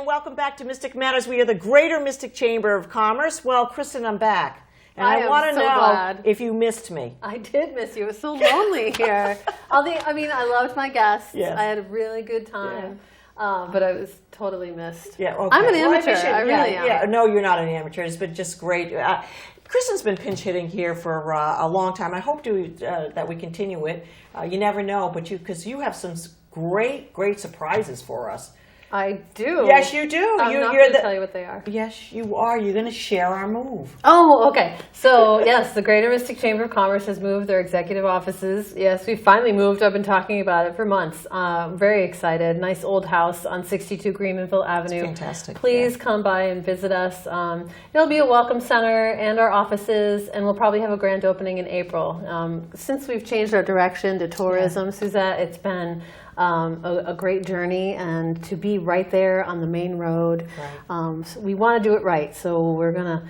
and welcome back to Mystic Matters. We are the Greater Mystic Chamber of Commerce. Well, Kristen, I'm back. And I want to know if you missed me. I did miss you. It was so lonely here. I loved my guests. Yes. I had a really good time. Yeah. But I was totally missed. Yeah, okay. I'm an amateur. I really am. Yeah. No, you're not an amateur. It's been just great. Kristen's been pinch hitting here for a long time. I hope that we continue it. You never know, but because you have some great surprises for us. I do. Yes, you do. I'm not going to tell you what they are. Yes, you are. You're going to share our move. Oh, okay. So, yes, the Greater Mystic Chamber of Commerce has moved their executive offices. Yes, we finally moved. I've been talking about it for months. Very excited. Nice old house on 62 Greenmanville Avenue. It's fantastic. Please come by and visit us. It'll be a welcome center and our offices, and we'll probably have a grand opening in April. Since we've changed our direction to tourism, Suzette, it's been a great journey, and to be right there on the main road. Right. So we want to do it right, so we're gonna,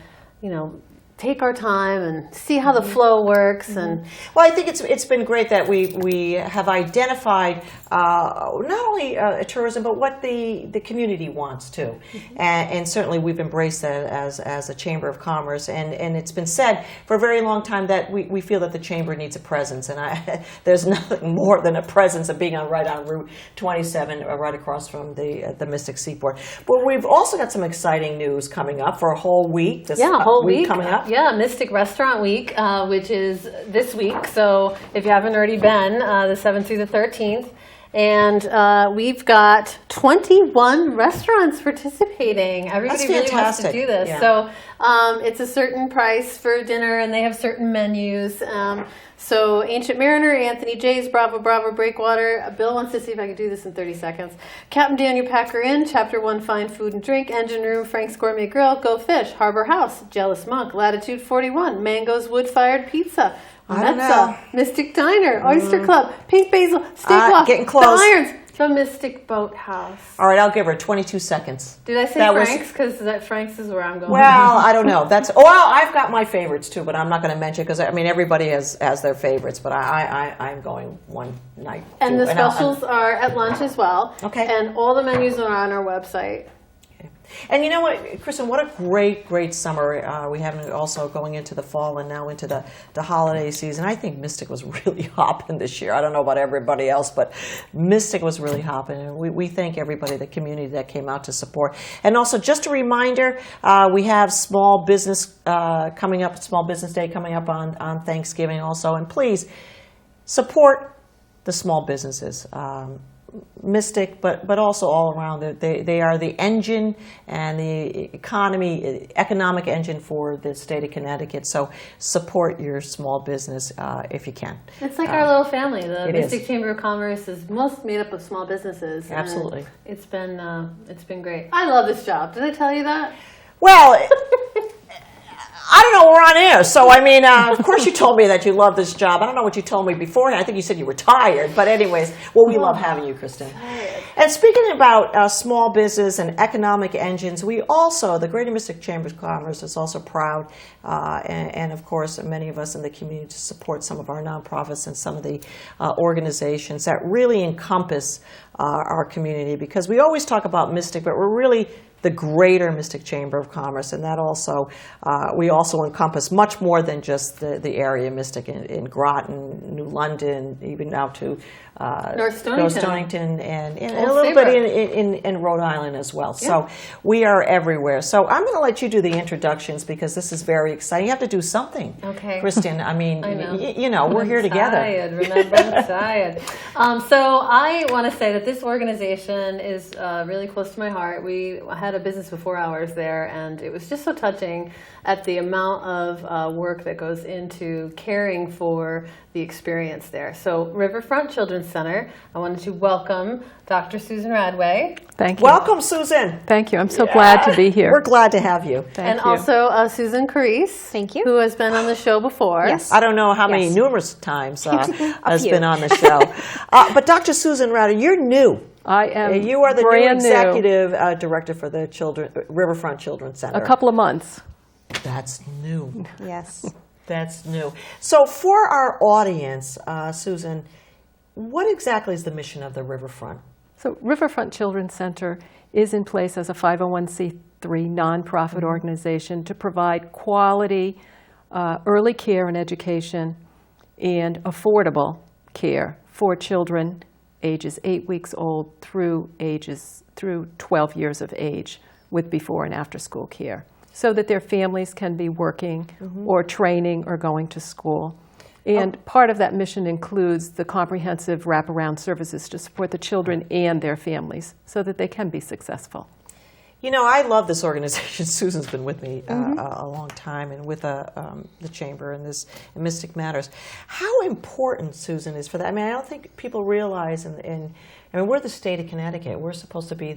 take our time and see how the flow works. And well, I think it's been great that we have identified not only tourism, but what the community wants too. And certainly we've embraced that as a Chamber of Commerce, and it's been said for a very long time that we feel that the Chamber needs a presence, and there's nothing more than a presence of being right on Route 27, right across from the Mystic Seaport. But we've also got some exciting news coming up for a whole week. A whole week coming up. Yeah, Mystic Restaurant Week, which is this week. So if you haven't already been, the 7th through the 13th. And we've got 21 restaurants participating. Everybody really wants to do this. Yeah. So it's a certain price for dinner, and they have certain menus. So Ancient Mariner, Anthony J's, Bravo Bravo, Breakwater. Bill wants to see if I can do this in 30 seconds. Captain Daniel Packer Inn, Chapter 1 Fine Food and Drink, Engine Room, Frank's Gourmet Grill, Go Fish, Harbor House, Jealous Monk, Latitude 41, Mango's Wood Fired Pizza, Metza, Mystic Diner, Oyster Club, Pink Basil, Steak Loft, getting close. The Irons, the Mystic Boathouse. All right, I'll give her 22 seconds. Did I say Frank's? Because Frank's is where I'm going. Well, I don't know. I've got my favorites too, but I'm not going to mention because everybody has their favorites. But I'm going one night. And the specials are at lunch as well. Okay. And all the menus are on our website. And you know what, Kristen, what a great summer we have also going into the fall and now into the holiday season. I think Mystic was really hopping this year. I don't know about everybody else, but Mystic was really hopping. And we thank everybody, the community that came out to support. And also, just a reminder, we have small business coming up, Small Business Day coming up on Thanksgiving also. And please support the small businesses. Mystic, but also all around. They are the engine and the economic engine for the state of Connecticut. So support your small business if you can. It's like our little family. The Mystic Chamber of Commerce is most made up of small businesses. Absolutely, it's been great. I love this job. Did I tell you that? Well. I don't know, we're on air, so of course you told me that you love this job. I don't know what you told me beforehand. I think you said you were tired, but anyways, we love having you, Kristen. And speaking about small business and economic engines, we also, the Greater Mystic Chamber of Commerce is also proud, and of course many of us in the community to support some of our nonprofits and some of the organizations that really encompass our community, because we always talk about Mystic, but we're really the Greater Mystic Chamber of Commerce, and that also, we also encompass much more than just the area Mystic in Groton, New London, even now to North Stonington and a little bit in Rhode Island as well. Yeah. So we are everywhere. So I'm going to let you do the introductions because this is very exciting. You have to do something, okay, Kristen. I know. We're here together. Remember, I'm tired. So I want to say that this organization is really close to my heart. We had a business before hours there, and it was just so touching at the amount of work that goes into caring for the experience there. So Riverfront Children's Center, I wanted to welcome Dr. Susan Radway. Thank you. Welcome, Susan. Thank you. I'm so glad to be here. We're glad to have you. And also Susan Carice. Thank you. Who has been on the show before. Yes. I don't know how many numerous times has been on the show. But Dr. Susan Radway, you're new. I am. You are the new executive director for the Riverfront Children's Center. A couple of months. That's new. Yes. That's new. So for our audience, Susan, what exactly is the mission of the Riverfront? So Riverfront Children's Center is in place as a 501c3 nonprofit organization to provide quality early care and education and affordable care for children ages 8 weeks old through 12 years of age with before and after school care, so that their families can be working or training or going to school. And part of that mission includes the comprehensive wraparound services to support the children and their families so that they can be successful. You know, I love this organization. Susan's been with me a long time, and with the Chamber and this and Mystic Matters. How important, Susan, is for that? I mean, I don't think people realize, I mean, we're the state of Connecticut. We're supposed to be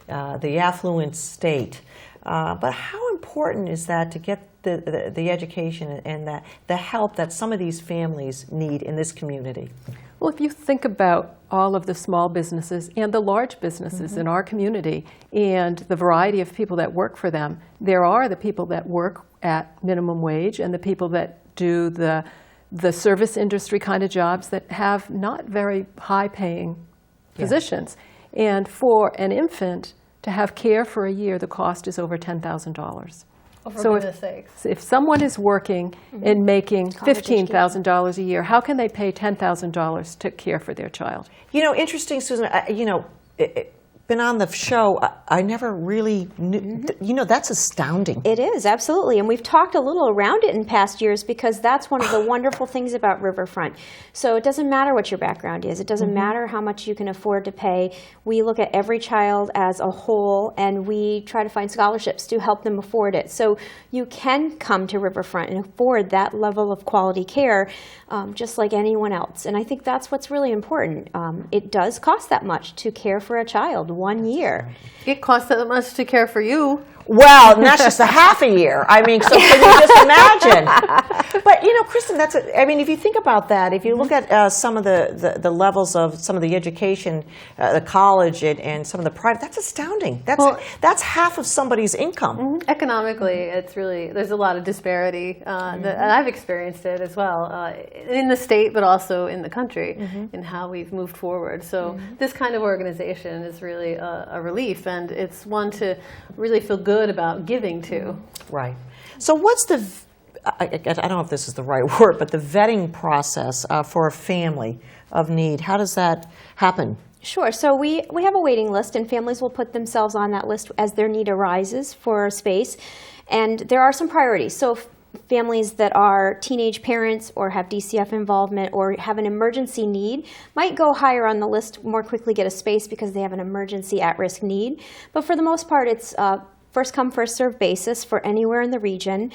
the affluent state. But how important is that to get the education and the help that some of these families need in this community? Well, if you think about all of the small businesses and the large businesses in our community and the variety of people that work for them, there are the people that work at minimum wage and the people that do the service industry kind of jobs that have not very high-paying positions. And for an infant to have care for a year, the cost is over $10,000. Oh, for So goodness sakes. if someone is working and making $15,000 a year, how can they pay $10,000 to care for their child? You know, interesting, Susan. Been on the show. I never really knew. You know, that's astounding. It is, absolutely. And we've talked a little around it in past years because that's one of the wonderful things about Riverfront. So it doesn't matter what your background is. It doesn't matter how much you can afford to pay. We look at every child as a whole, and we try to find scholarships to help them afford it. So you can come to Riverfront and afford that level of quality care just like anyone else. And I think that's what's really important. It does cost that much to care for a child 1 year. It costs that much to care for you. Well, and that's just a half a year. I mean, so can you just imagine? But, you know, Kristen, I mean, if you think about that, if you look at some of the levels of some of the education, the college and some of the private, that's astounding. That's half of somebody's income. Economically, it's really, there's a lot of disparity, and I've experienced it as well, in the state, but also in the country, in how we've moved forward. So this kind of organization is really a relief, and it's one to really feel good about giving to. Right. So what's I don't know if this is the right word, but the vetting process for a family of need, how does that happen? Sure. So we have a waiting list, and families will put themselves on that list as their need arises for space. And there are some priorities. So families that are teenage parents or have DCF involvement or have an emergency need might go higher on the list, more quickly get a space because they have an emergency at-risk need. But for the most part, it's first come, first served basis for anywhere in the region.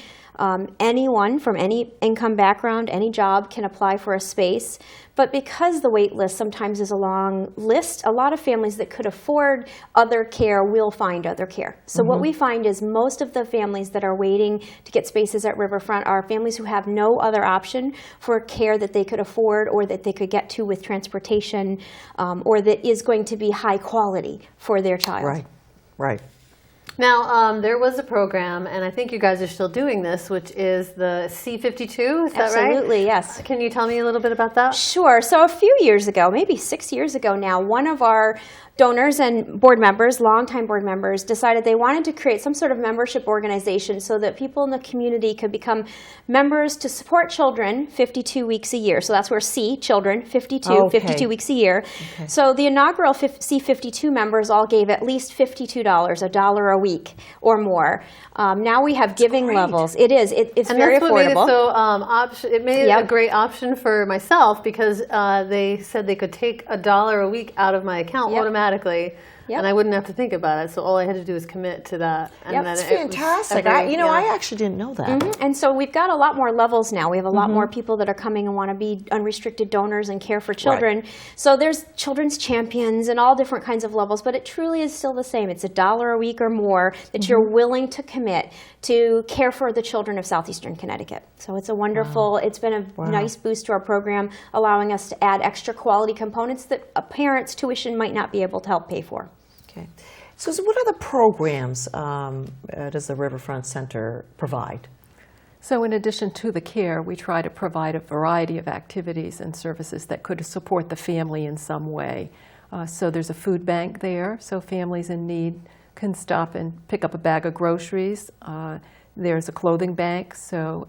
Anyone from any income background, any job can apply for a space. But because the wait list sometimes is a long list, a lot of families that could afford other care will find other care. So what we find is most of the families that are waiting to get spaces at Riverfront are families who have no other option for care that they could afford or that they could get to with transportation or that is going to be high quality for their child. Right, right. Now, there was a program, and I think you guys are still doing this, which is the C52, is that right? Absolutely, yes. Can you tell me a little bit about that? Sure. So a few years ago, maybe 6 years ago now, one of our donors and board members, longtime board members, decided they wanted to create some sort of membership organization so that people in the community could become members to support children 52 weeks a year. So that's where C, children, 52 weeks a year. Okay. So the inaugural C52 members all gave at least $52, $1 a week or more. Now we have giving levels. It is. It's very affordable. It made it a great option for myself because they said they could take $1 a week out of my account automatically, and I wouldn't have to think about it. So all I had to do was commit to that. And That's fantastic. I actually didn't know that. And so we've got a lot more levels now. We have a lot more people that are coming and want to be unrestricted donors and care for children. Right. So there's children's champions and all different kinds of levels, but it truly is still the same. It's $1 a week or more that you're willing to commit to care for the children of southeastern Connecticut. So it's a wonderful, it's been a nice boost to our program, allowing us to add extra quality components that a parent's tuition might not be able to help pay for. Okay. So what other programs does the Riverfront Center provide? So in addition to the care, we try to provide a variety of activities and services that could support the family in some way. So there's a food bank there, so families in need can stop and pick up a bag of groceries. There's a clothing bank, so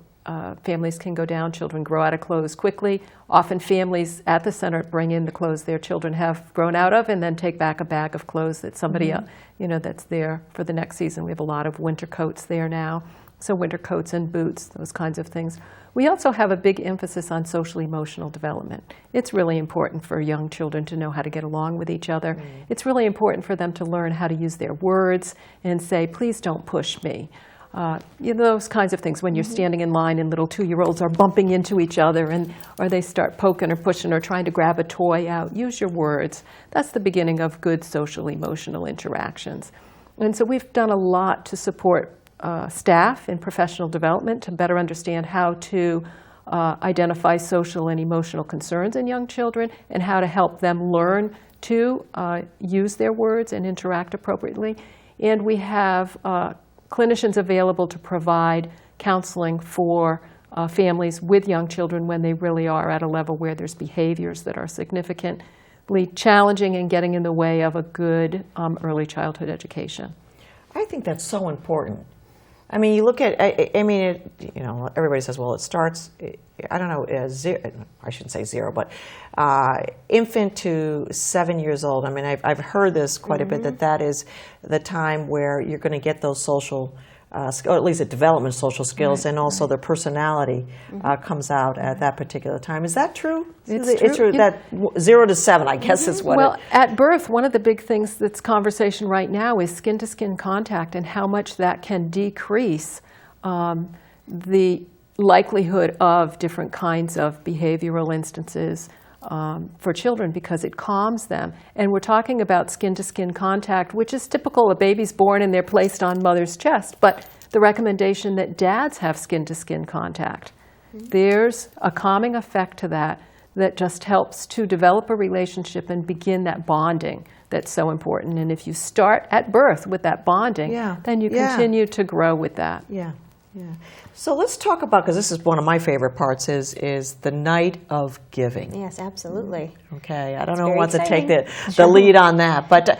families can go down, children grow out of clothes quickly. Often families at the center bring in the clothes their children have grown out of and then take back a bag of clothes that somebody, that's there for the next season. We have a lot of winter coats there now, so winter coats and boots, those kinds of things. We also have a big emphasis on social-emotional development. It's really important for young children to know how to get along with each other. It's really important for them to learn how to use their words and say, please don't push me. Those kinds of things when you're standing in line and little 2-year-olds are bumping into each other or they start poking or pushing or trying to grab a toy out. Use your words. That's the beginning of good social emotional interactions. And so we've done a lot to support staff in professional development to better understand how to identify social and emotional concerns in young children and how to help them learn to use their words and interact appropriately. And we have clinicians available to provide counseling for families with young children when they really are at a level where there's behaviors that are significantly challenging and getting in the way of a good early childhood education. I think that's so important. I mean, you look at, everybody says, well, it starts, I don't know, I shouldn't say zero, but infant to 7 years old. I mean, I've heard this quite a bit, that is the time where you're going to get those social or at least it development social skills, and also their personality comes out at that particular time. Is that true? It's true. That 0 to 7, I guess, is what Well, at birth, one of the big things that's conversation right now is skin-to-skin contact and how much that can decrease the likelihood of different kinds of behavioral instances for children because it calms them. And we're talking about skin-to-skin contact, which is typical. A baby's born and they're placed on mother's chest, but the recommendation that dads have skin-to-skin contact. There's a calming effect to that just helps to develop a relationship and begin that bonding that's so important. And if you start at birth with that bonding, then you continue to grow with that. Yeah. So let's talk about, because this is one of my favorite parts, is the night of giving. Yes, absolutely. Okay, I don't It's know who very wants to take exciting. the lead on that, but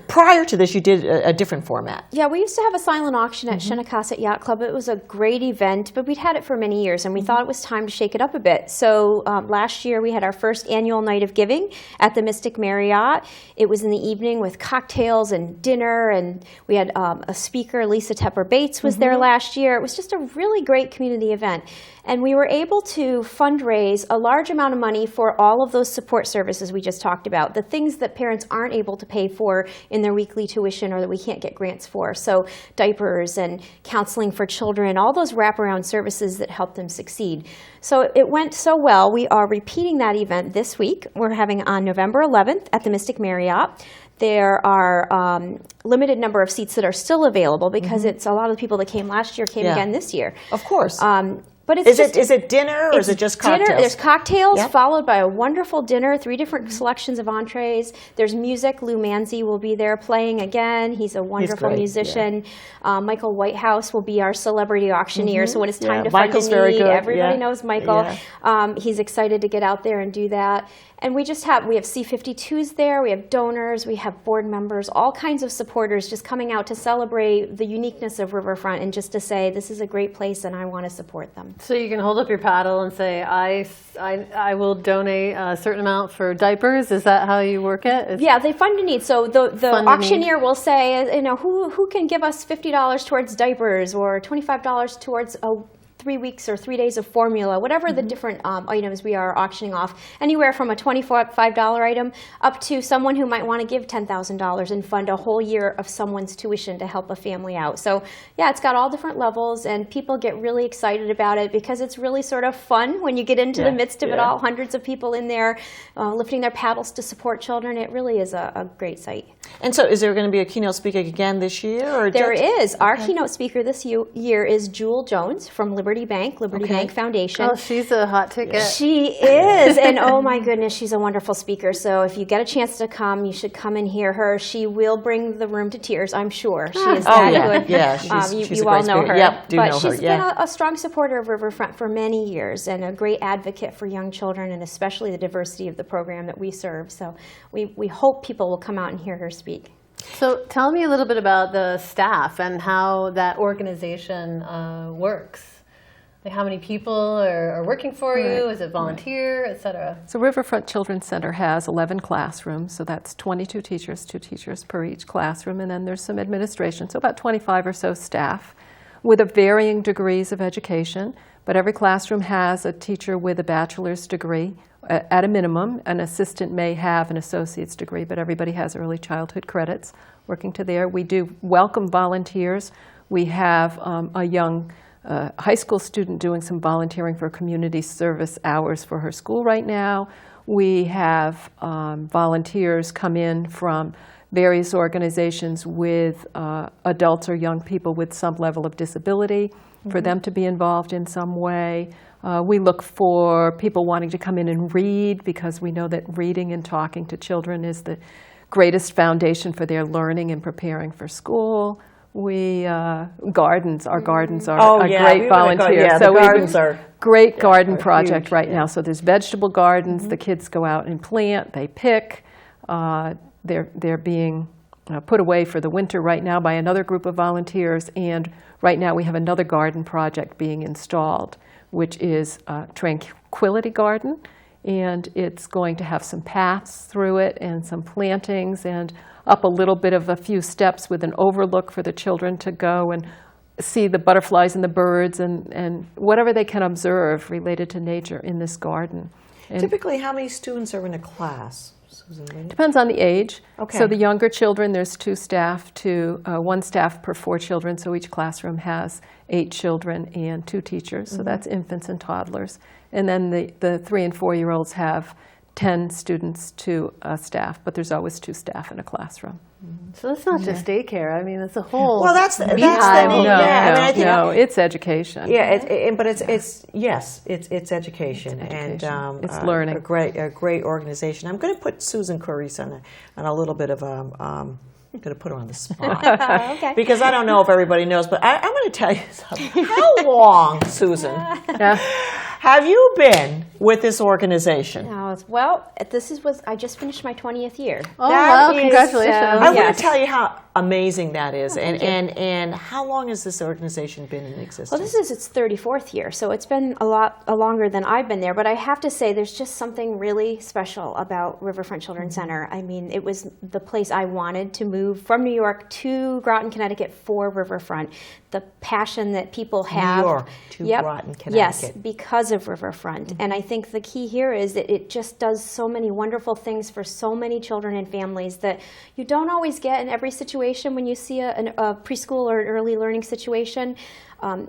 prior to this, you did a different format. Yeah, we used to have a silent auction at Shinnecock Yacht Club. It was a great event, but we'd had it for many years, and we thought it was time to shake it up a bit. So last year, we had our first annual night of giving at the Mystic Marriott. It was in the evening with cocktails and dinner, and we had a speaker, Lisa Tepper Bates, was there last year. It was just a really great community event. And we were able to fundraise a large amount of money for all of those support services we just talked about, the things that parents aren't able to pay for in their weekly tuition or that we can't get grants for. So diapers and counseling for children, all those wraparound services that help them succeed. So it went so well. We are repeating that event this week. We're having on November 11th at the Mystic Marriott. There are limited number of seats that are still available because it's a lot of the people that came last year came again this year. Of course. But it's is it dinner or is it just cocktails? Dinner. There's cocktails followed by a wonderful dinner, 3 different selections of entrees. There's music. Lou Manzi will be there playing again. He's a wonderful musician. Michael Whitehouse will be our celebrity auctioneer. So when it's time to Michael's fund a very need, good. everybody knows Michael. He's excited to get out there and do that. And we have C-52s there, we have donors, we have board members, all kinds of supporters just coming out to celebrate the uniqueness of Riverfront and just to say, this is a great place and I want to support them. So you can hold up your paddle and say, I will donate a certain amount for diapers. Is that how you work it? Yeah, they fund a need. So the auctioneer will say, who can give us $50 towards diapers or $25 towards a 3 weeks or 3 days of formula, whatever the different items we are auctioning off, anywhere from a $25 item up to someone who might want to give $10,000 and fund a whole year of someone's tuition to help a family out. So yeah, it's got all different levels, and people get really excited about it because it's really sort of fun when you get into the midst of it all. Hundreds of people in there lifting their paddles to support children. It really is a great sight. And so is there going to be a keynote speaker again this year? Or there is. Our keynote speaker this year is Jewel Jones from Liberty Liberty Bank Foundation. Oh, she's a hot ticket. She is, and oh my goodness, she's a wonderful speaker. So if you get a chance to come, you should come and hear her. She will bring the room to tears, I'm sure. She is that good. Yeah, she's you a all great know speaker. her. Yep, do but know her, she's yeah. been a strong supporter of Riverfront for many years and a great advocate for young children and especially the diversity of the program that we serve. So we hope people will come out and hear her speak. So tell me a little bit about the staff and how that organization works. Like how many people are working for you? Is it volunteer, et cetera? So Riverfront Children's Center has 11 classrooms, so that's 22 teachers, 2 teachers per each classroom, and then there's some administration, so about 25 or so staff with varying degrees of education, but every classroom has a teacher with a bachelor's degree at a minimum. An assistant may have an associate's degree, but everybody has early childhood credits working to there. We do welcome volunteers. We have a young high school student doing some volunteering for community service hours for her school right now. We have volunteers come in from various organizations with adults or young people with some level of disability for them to be involved in some way. We look for people wanting to come in and read because we know that reading and talking to children is the greatest foundation for their learning and preparing for school. We gardens. Our gardens are a great volunteer. Yeah, so the gardens are great garden project huge, right now. So there's vegetable gardens. The kids go out and plant. They pick. They're being put away for the winter right now by another group of volunteers. And right now we have another garden project being installed, which is Tranquility Garden, and it's going to have some paths through it and some plantings and up a little bit of a few steps with an overlook for the children to go and see the butterflies and the birds and whatever they can observe related to nature in this garden. And Typically, how many students are in a class, Susan? depends on the age. Okay. So the younger children, there's 2 staff to 1 staff per 4 children. So each classroom has 8 children and 2 teachers. So that's infants and toddlers. And then the 3 and 4-year-olds have 10 students to a staff, but there's always 2 staff in a classroom. So it's not just daycare. I mean, it's a whole. Well, that's the beehive. need. Yeah, I mean, I think no, it's education. Yeah, but it's education and It's learning. A great organization. I'm going to put Susan Clarice on a little bit of I'm going to put her on the spot Okay. because I don't know if everybody knows, but I'm going to tell you something. How long, Susan, have you been with this organization? Well, I just finished my 20th year. Oh, That wow, is, congratulations. I want Yes. to tell you how amazing that is, and how long has this organization been in existence? Well, this is its 34th year, so it's been a lot longer than I've been there. But I have to say, there's just something really special about Riverfront Children's Center. I mean, it was the place I wanted to move from New York to Groton, Connecticut for Riverfront. The passion that people have. New York to Groton, Connecticut. Yes, because of Riverfront. And I think the key here is that it just does so many wonderful things for so many children and families that you don't always get in every situation when you see a preschool or an early learning situation.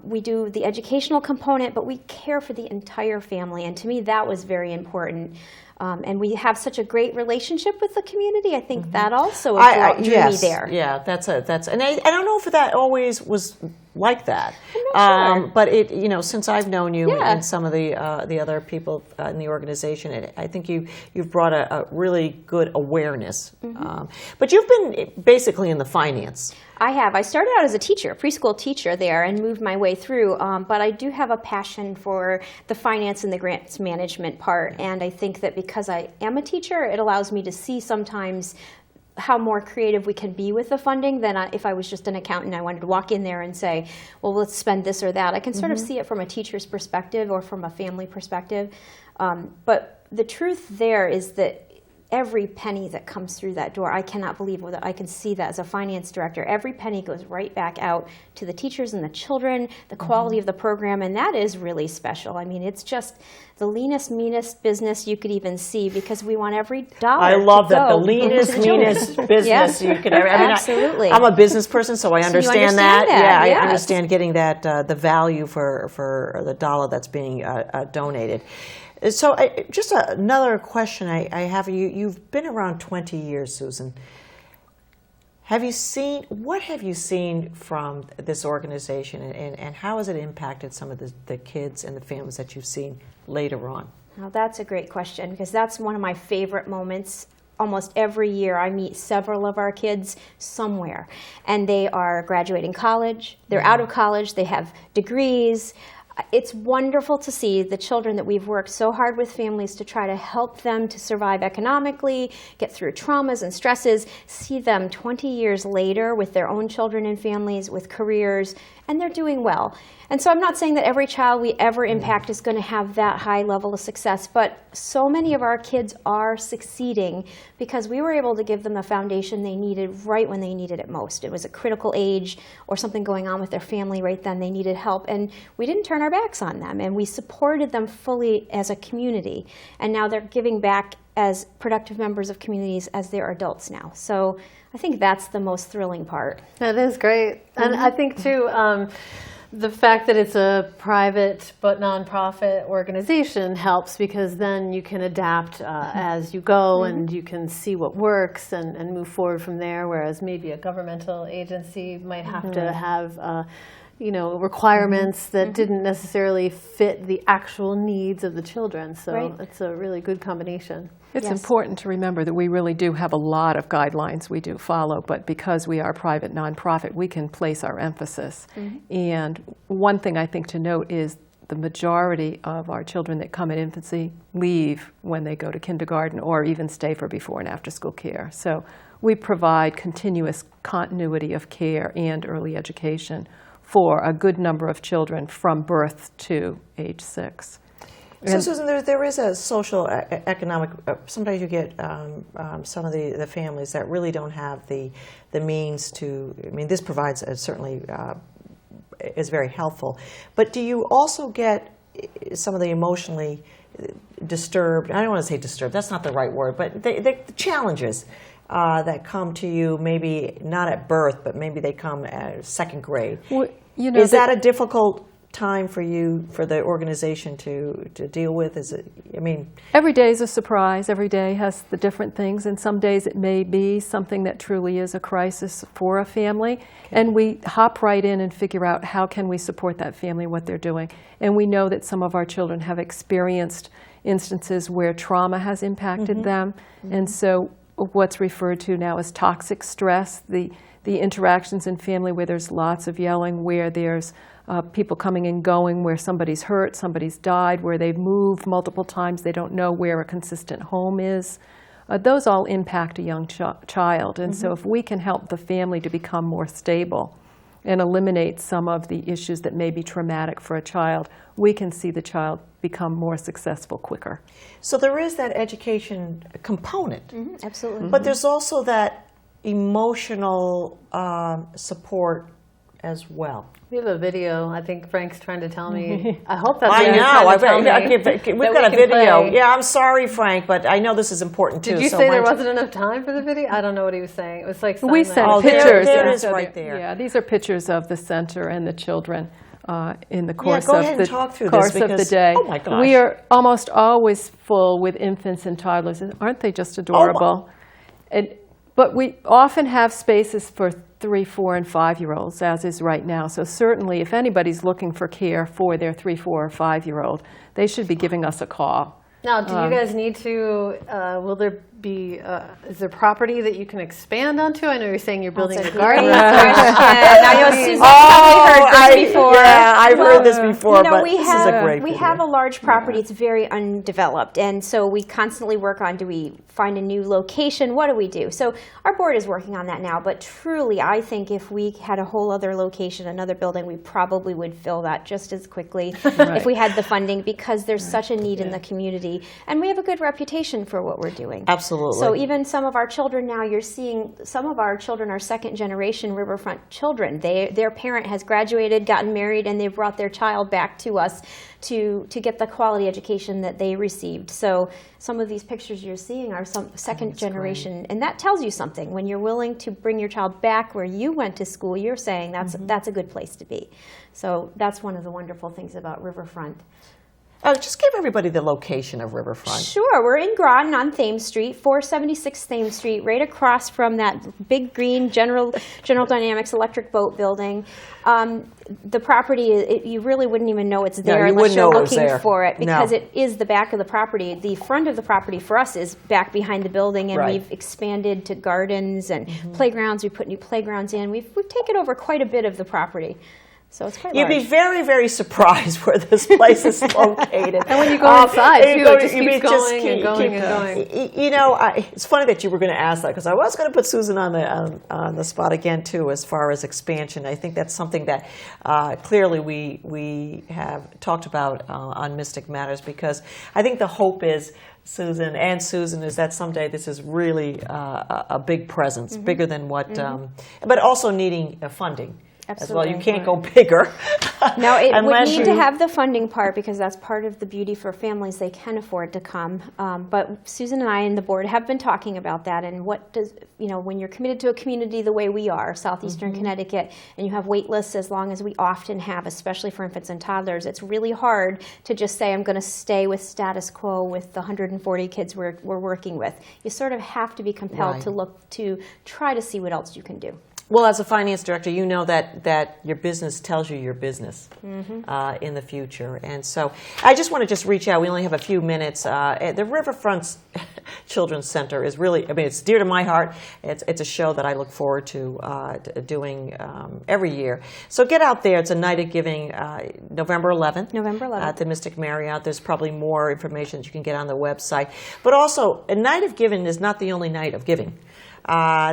We do the educational component, but we care for the entire family. And to me, that was very important. And we have such a great relationship with the community. I think that also drew me there. Yeah, that's and I don't know if that always was like that. I'm not sure. But since I've known you Yeah. and some of the other people in the organization, I think you've brought a really good awareness. But you've been basically in the finance. I have. I started out as a teacher, preschool teacher there, and moved my way through. But I do have a passion for the finance and the grants management part. And I think that because I am a teacher, it allows me to see sometimes how more creative we can be with the funding than if I was just an accountant. I wanted to walk in there and say, well, let's spend this or that. I can sort of see it from a teacher's perspective or from a family perspective. But the truth there is that every penny that comes through that door, I cannot believe that I can see that as a finance director. Every penny goes right back out to the teachers and the children, the quality of the program, and that is really special. I mean, it's just the leanest, meanest business you could even see because we want every dollar. I love to that. The go leanest, to the children. meanest business Yes, you could ever. I mean, absolutely. I'm a business person, so I understand that. understand that, Yeah, I yes. understand getting that the value for the dollar that's being donated. So just another question I have. You've been around 20 years, Susan. What have you seen from this organization, and how has it impacted some of the kids and the families that you've seen later on? Now that's a great question, because that's one of my favorite moments. Almost every year I meet several of our kids somewhere, and they are graduating college, they're out of college, they have degrees. It's wonderful to see the children that we've worked so hard with families to try to help them to survive economically, get through traumas and stresses, see them 20 years later with their own children and families, with careers, and they're doing well. And so I'm not saying that every child we ever impact is going to have that high level of success, but so many of our kids are succeeding because we were able to give them the foundation they needed right when they needed it most. It was a critical age or something going on with their family right then. They needed help, and we didn't turn our backs on them, and we supported them fully as a community. And now they're giving back as productive members of communities as they're adults now. So I think that's the most thrilling part. That is great. And I think, too, the fact that it's a private but nonprofit organization helps, because then you can adapt as you go, and you can see what works and move forward from there, whereas maybe a governmental agency might have to have requirements that didn't necessarily fit the actual needs of the children. So it's a really good combination. It's important to remember that we really do have a lot of guidelines we do follow, but because we are a private nonprofit, we can place our emphasis. And one thing I think to note is the majority of our children that come at infancy leave when they go to kindergarten or even stay for before and after school care. So we provide continuous continuity of care and early education for a good number of children from birth to age 6. So, Susan, there is a social, economic, sometimes you get some of the families that really don't have the means to, I mean, this provides certainly is very helpful. But do you also get some of the emotionally disturbed, I don't want to say disturbed, that's not the right word, but the challenges that come to you, maybe not at birth, but maybe they come at second grade? Well, is that a difficult time for you, for the organization to deal with? Is it, I mean, every day is a surprise. Every day has the different things, and some days it may be something that truly is a crisis for a family, and we hop right in and figure out how can we support that family, what they're doing. And we know that some of our children have experienced instances where trauma has impacted them, and so what's referred to now as toxic stress, the interactions in family where there's lots of yelling, where there's people coming and going, where somebody's hurt, somebody's died, where they've moved multiple times, they don't know where a consistent home is. Those all impact a young child. And so if we can help the family to become more stable and eliminate some of the issues that may be traumatic for a child, we can see the child become more successful quicker. So there is that education component. Absolutely. But there's also that emotional support as well. We have a video. I think Frank's trying to tell me. I hope that's I what he's know. trying to tell me. We've got a video. Yeah, I'm sorry, Frank, but I know this is important too. Did you so say there wasn't enough time for the video? I don't know what he was saying. It was like We sign sent language. pictures. There it is right there. Yeah, these are pictures of the center and the children in the course go of ahead the and talk through course this of the because, day. oh my gosh. We are almost always full with infants and toddlers, and aren't they just adorable? But we often have spaces for 3, 4, and 5-year-olds, as is right now. So certainly, if anybody's looking for care for their 3, 4, or 5-year-old, they should be giving us a call. Now, do you guys need to, will there be, is there property that you can expand onto? I know you're saying you're building a garden. Now, Susan's probably heard this before. Yeah, I've heard this before, but we this have, is a great we video. have a large property. It's very undeveloped, and so we constantly work on, do we find a new location? What do we do? So our board is working on that now, but truly, I think if we had a whole other location, another building, we probably would fill that just as quickly if we had the funding, because there's such a need in the community, and we have a good reputation for what we're doing. Absolutely. So even some of our children now, you're seeing some of our children are second-generation Riverfront children. Their parent has graduated, gotten married, and they've brought their child back to us to get the quality education that they received. So some of these pictures you're seeing are some second generation, and that tells you something. When you're willing to bring your child back where you went to school, you're saying that's a good place to be. So that's one of the wonderful things about Riverfront. Just give everybody the location of Riverfront. Sure, we're in Groton on Thames Street, 476 Thames Street, right across from that big green General Dynamics electric boat building. The property, you really wouldn't even know it's there you unless wouldn't you're know it was looking there. for it, because No. it is the back of the property. The front of the property for us is back behind the building, and Right. we've expanded to gardens and playgrounds. We put new playgrounds in. We've taken over quite a bit of the property. So it's quite You'd large. be very, very surprised where this place is located. And when you go inside, and too, you go- it just you keeps mean, just going and going and going. You know, it's funny that you were going to ask that, because I was going to put Susan on the spot again too, as far as expansion. I think that's something that clearly we have talked about on Mystic Matters, because I think the hope is, Susan, is that someday this is really a big presence, bigger than what, but also needing funding. As well, you Absolutely. can't go bigger. No, it would unless need you- to have the funding part, because that's part of the beauty for families. They can afford to come. But Susan and I and the board have been talking about that, and what does, when you're committed to a community the way we are, southeastern Connecticut, and you have wait lists as long as we often have, especially for infants and toddlers, it's really hard to just say, I'm going to stay with status quo with the 140 kids we're working with. You sort of have to be compelled Right. to look to try to see what else you can do. Well, as a finance director, you know that your business tells you your business in the future. And so I just want to reach out. We only have a few minutes. The Riverfront Children's Center is really, it's dear to my heart. It's a show that I look forward to doing every year. So get out there. It's a night of giving, November 11th. November 11th. At the Mystic Marriott. There's probably more information that you can get on the website. But also, a night of giving is not the only night of giving.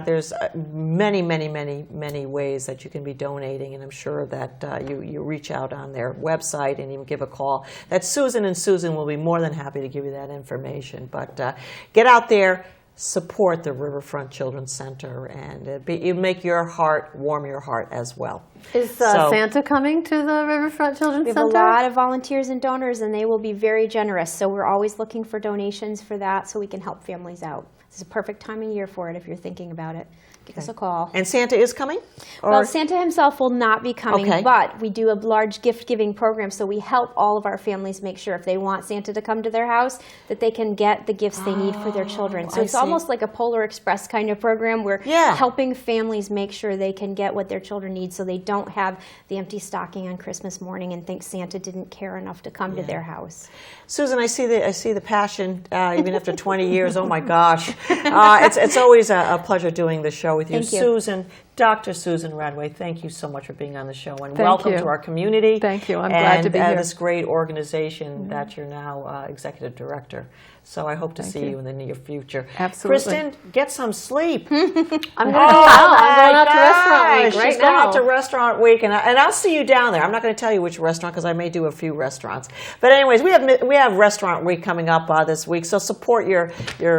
There's many ways that you can be donating, and I'm sure that you reach out on their website and even give a call. That's Susan, and Susan will be more than happy to give you that information. But get out there, support the Riverfront Children's Center, and it make your heart warm your heart as well. Is So- Santa coming to the Riverfront Children's We have Center? a lot of volunteers and donors, and they will be very generous. So we're always looking for donations for that, so we can help families out. It's a perfect time of year for it if you're thinking about it. Give us a call. And Santa is coming? Well, Santa himself will not be coming, Okay. but we do a large gift-giving program, so we help all of our families make sure if they want Santa to come to their house, that they can get the gifts they need for their children. So I it's see. almost like a Polar Express kind of program. We're Yeah. helping families make sure they can get what their children need, so they don't have the empty stocking on Christmas morning and think Santa didn't care enough to come to their house. Susan, I see the passion, even after 20 years. Oh my gosh, it's always a pleasure doing the show with you, Thank you. Susan. Dr. Susan Radway. Thank you so much for being on the show, and Thank welcome you. to our community. Thank you. I'm glad to be here. this great organization that you're now executive director. So I hope to see you in the near future. Absolutely. Kristen, get some sleep. I'm going to go out. I'm going out to Restaurant Week right She's going now. out to Restaurant Week, and I'll see you down there. I'm not going to tell you which restaurant, because I may do a few restaurants. But anyways, we have Restaurant Week coming up this week, so support your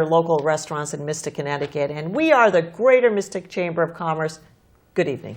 local restaurants in Mystic, Connecticut. And we are the Greater Mystic Chamber of Commerce. Good evening.